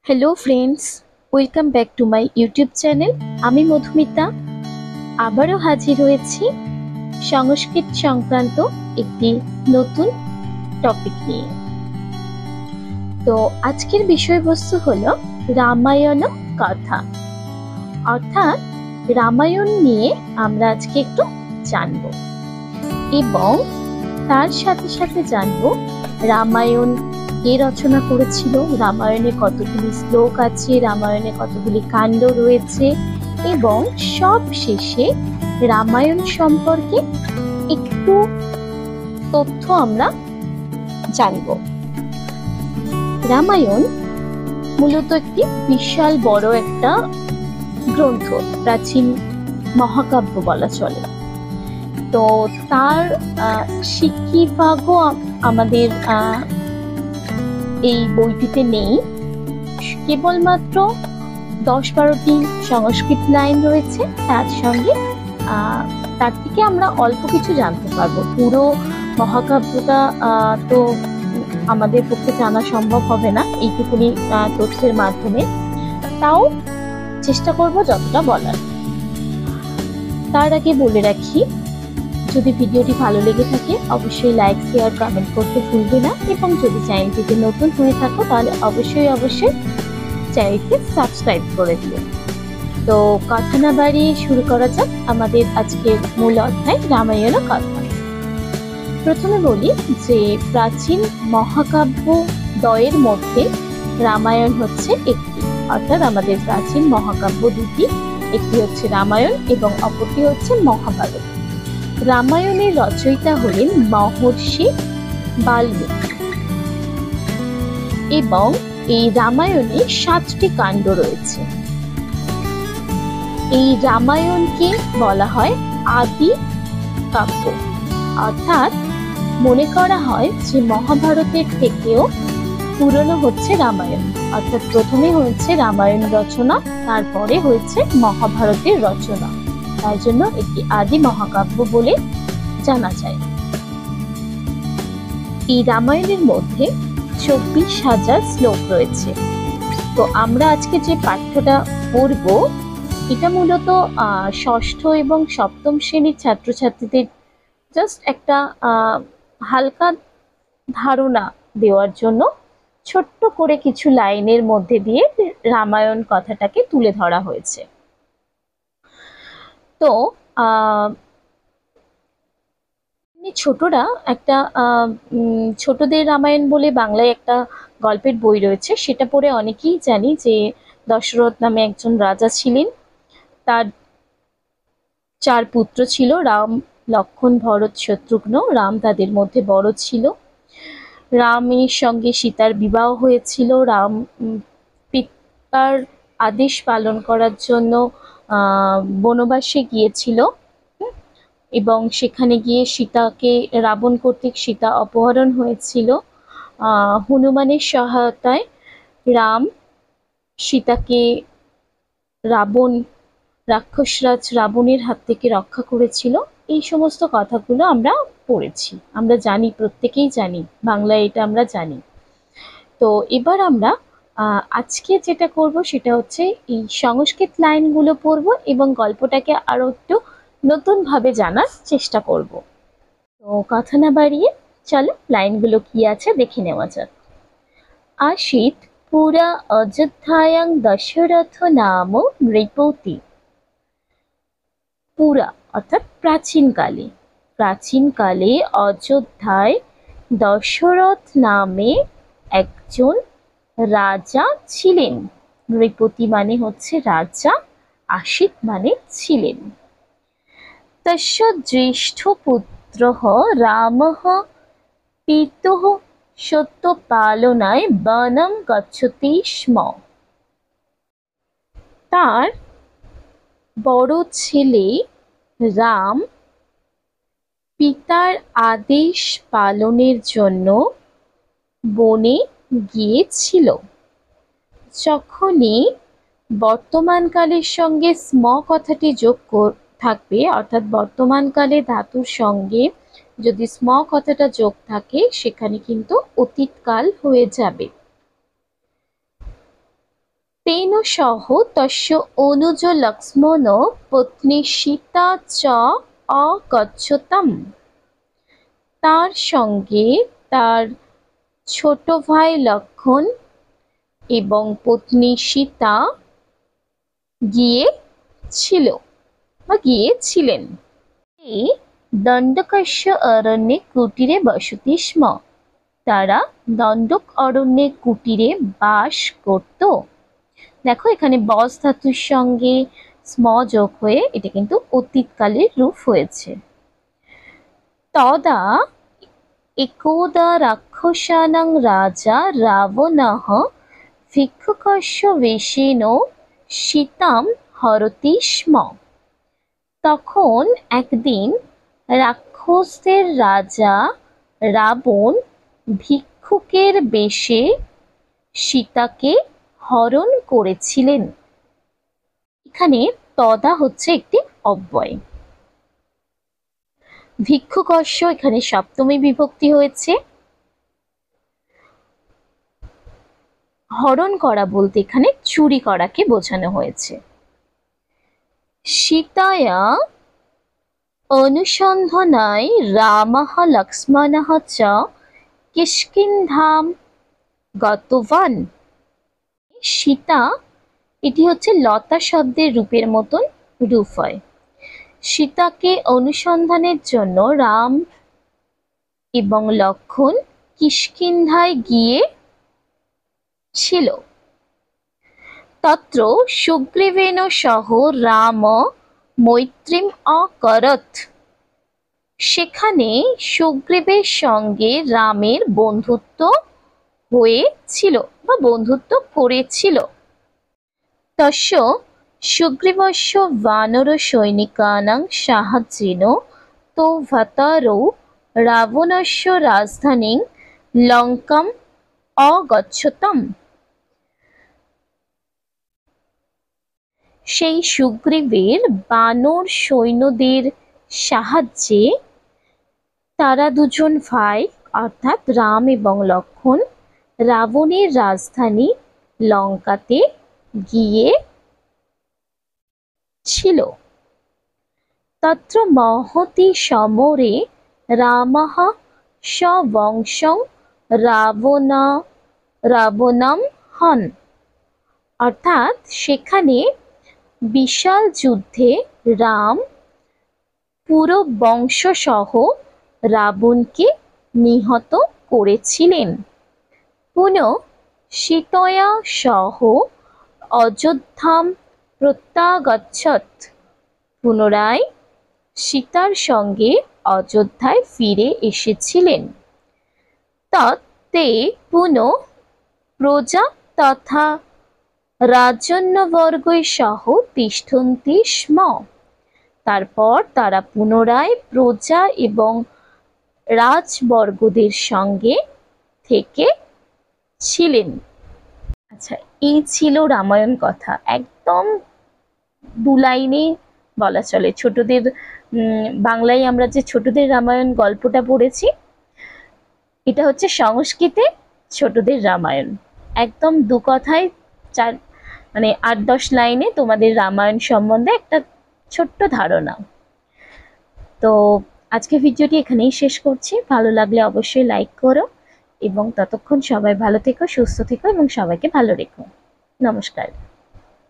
Hello friends, welcome back to my YouTube channel. আমি মধুমিতা আবারও হাজির হয়েছি সংস্কৃত সংক্রান্ত একটি নতুন টপিক নিয়ে। তো আজকের বিষয়বস্তু হলো রামায়ণ কথা, অর্থাৎ রামায়ণ নিয়ে আমরা আজকে একটু জানব এবং তার সাথে সাথে জানব রামায়ণ কে রচনা করেছিল, রামায়ণে কতগুলি শ্লোক আছে, রামায়ণে কতগুলি কাণ্ড রয়েছে এবং সব শেষে রামায়ণ সম্পর্কে একটু তথ্য আমরা জানব। রামায়ণ মূলত একটি বিশাল বড় একটা গ্রন্থ, প্রাচীন মহাকাব্য বলা চলে। তো তার শিক্ষিভাগও আমাদের এই বইটিতে নেই, কেবলমাত্র 10-12টি সংস্কৃত লাইন রয়েছে। তার সঙ্গে তার থেকে আমরা অল্প কিছু জানতে পারবো। পুরো মহাকাব্যটা তো আমাদের পক্ষে জানা সম্ভব হবে না এইটুকুনি তথ্যের মাধ্যমে, তাও চেষ্টা করব যতটা বলার। তার আগে বলে রাখি, যদি ভিডিওটি ভালো লেগে থাকে অবশ্যই লাইক, শেয়ার, কমেন্ট করতে ভুলবে না এবং যদি চ্যানেলটিতে নতুন হয়ে থাকো তাহলে অবশ্যই চ্যানেলটি সাবস্ক্রাইব করে দিও। তো কথা না বাড়িয়ে শুরু করা যাক আমাদের আজকের মূল অধ্যায় রামায়ণ কথা। প্রথমে বলি যে প্রাচীন মহাকাব্য দ্বয়ের মধ্যে রামায়ণ হচ্ছে একটি, অর্থাৎ আমাদের প্রাচীন মহাকাব্য দুটি, একটি হচ্ছে রামায়ণ এবং অপরটি হচ্ছে মহাভারত। রামায়ণের রচয়িতা হলেন মহর্ষি বাল্মীকি এবং এই রামায়ণে 7টি কাণ্ড রয়েছে। এই রামায়ণকে বলা হয় আদি কাব্য, অর্থাৎ মনে করা হয় যে মহাভারতের থেকেও পুরনো হচ্ছে রামায়ণ, অর্থাৎ প্রথমে হয়েছে রামায়ণ রচনা, তারপরে হয়েছে মহাভারতের রচনা, তাই জন্য একটি আদি মহাকাব্য বলে জানা যায়। এই রামায়ণের মধ্যে 24,000 শ্লোক রয়েছে। তো আমরা আজকে যে পাঠ্যটা পড়ব এটা মূলত ষষ্ঠ এবং সপ্তম শ্রেণীর ছাত্রছাত্রীদের জাস্ট একটা হালকা ধারণা দেওয়ার জন্য ছোট্ট করে কিছু লাইনের মধ্যে দিয়ে রামায়ণ কথাটাকে তুলে ধরা হয়েছে। তো ছোটরা একটা ছোটদের রামায়ণ বলে বাংলায় একটা গল্পের বই রয়েছে, সেটা পড়ে অনেকেই জানি যে দশরথ নামে একজন রাজা ছিলেন। তার 4 পুত্র ছিল, রাম, লক্ষ্মণ, ভরত, শত্রুঘ্ন। রাম তাদের মধ্যে বড় ছিল। রামের সঙ্গে সীতার বিবাহ হয়েছিল। রাম পিতার আদেশ পালন করার জন্য বনবাসে গিয়েছিল এবং সেখানে গিয়ে সীতাকে রাবণ কর্তৃক সীতা অপহরণ হয়েছিল। হনুমানের সহায়তায় রাম সীতাকে রাক্ষসরাজ রাবণের হাত থেকে রক্ষা করেছিল। এই সমস্ত কথাগুলো আমরা পড়েছি, আমরা জানি, প্রত্যেকেই জানি, বাংলায় এটা আমরা জানি। তো এবার আমরা আজকে যেটা করব সেটা হচ্ছে এই সংস্কৃত লাইনগুলো পড়ব এবং গল্পটাকে আরো একটু নতুন ভাবে জানার চেষ্টা করব। তো কথা না বাড়িয়ে চলো লাইনগুলো কি আছে দেখে নেওয়া যাক। আশিত পুরা অযোধ্যায়াং দশরথ নাম নৃপতি। পুরা অর্থাৎ প্রাচীনকালে অযোধ্যায় দশরথ নামে একজন রাজা ছিলেন। নৃপতি মানে হচ্ছে রাজা, আশিত মানে ছিলেন। তস্য জ্যেষ্ঠ পুত্রঃ রামঃ পিতুঃ সত্যপালনায় বনম গচ্ছতি স্ম। তার বড় ছেলে রাম পিতার আদেশ পালনের জন্য বনে গিয়েছিল। যখনই বর্তমানকালের সঙ্গে স্ম কথাটি যোগ থাকবে, অর্থাৎ বর্তমানকালে ধাতুর সঙ্গে যদি স্ম কথাটা যোগ থাকে সেখানে কিন্তু অতীতকাল হয়ে যাবে। तेन सह तस्य अनुज लक्ष्मण पत्नी सीता च अगच्छतम्। তার সঙ্গে তার ছোট ভাই লক্ষণ এবং পত্নী সীতা গিয়েছিলেন। এই দণ্ডকাশ্য অরণ্যে কুটিরে বসতি স্ম। তারা দণ্ডক অরণ্যে কুটিরে বাস করত। দেখো এখানে বস ধাতুর সঙ্গে স্ম যোগ হয়ে এটা কিন্তু অতীতকালের রূপ হয়েছে। তদা একদা রাক্ষসানাং রাজা রাবণঃ ভিক্ষুকস্য বেশেন সীতাম হরতি স্ম। তখন একদিন রাক্ষসদের রাজা রাবণ ভিক্ষুকের বেশে সীতাকে হরণ করেছিলেন। এখানে তদা হচ্ছে একটি অব্যয়। ভিক্ষুকস্য এখানে সপ্তমী বিভক্তি হয়েছে। হরণ করা বলতে এখানে চুরি করাকে বোঝানো হয়েছে। সীতায়া অনুসন্ধানায় রামঃ লক্ষ্মণঃ চ কিষ্কিন্ধাম গতবান। সীতা এটি হচ্ছে লতা শব্দের রূপের মতন রূপ হয়। সীতাকে অনুসন্ধানের জন্য রাম এবং লক্ষণ কিষ্কিন্ধায় গিয়েছিল। তত্র সুগ্রীবেন সহ রাম মৈত্রীম অকরৎ। সেখানে সুগ্রীবের সঙ্গে রামের বন্ধুত্ব হয়েছিল বা বন্ধুত্ব করেছিল। তস্য সুগ্রীবস্য বানর সৈনিকানাং সাহায্যেন তৌভতারৌ রাবণস্য রাজধানীং লঙ্কাম অগচ্ছতম। সেই সুগ্রীবের বানর সৈন্যদের সাহায্যে তারা দুজন ভাই অর্থাৎ রাম এবং লক্ষণ রাবণের রাজধানী লঙ্কাতে গিয়েছিল। তত্র মহতি সমরে রামঃ সবংশং রাবণম হন। অর্থাৎ সেখানে বিশাল যুদ্ধে রাম পুরো বংশসহ রাবণকে নিহত করেছিলেন। পুনঃ সীতয়া সহ অযোধ্যাম প্রত্যাগচ্ছত। পুনরায় সীতার সঙ্গে অযোধ্যায় ফিরে এসেছিলেন। তত্তে পুনঃ প্রজা তথা রাজন্যবর্গৈ সহ তিষ্ঠন্তি স্ম। তারপর তারা পুনরায় প্রজা এবং রাজবর্গদের সঙ্গে থেকেছিলেন। আচ্ছা, এই ছিল রামায়ণ কথা। একদম 2 লাইনে বলা চলে। ছোটদের বাংলায় আমরা যে ছোটদের রামায়ণ গল্পটা পড়েছি, এটা হচ্ছে সংস্কৃতে ছোটদের রামায়ণ। একদম 2 কথায় 8-10 লাইনে তোমাদের রামায়ণ সম্বন্ধে একটা ছোট্ট ধারণা। তো আজকে ভিডিওটি এখানেই শেষ করছি। ভালো লাগলে অবশ্যই লাইক করো এবং ততক্ষণ সবাই ভালো থেকো, সুস্থ থেকো এবং সবাইকে ভালো রেখো। নমস্কার।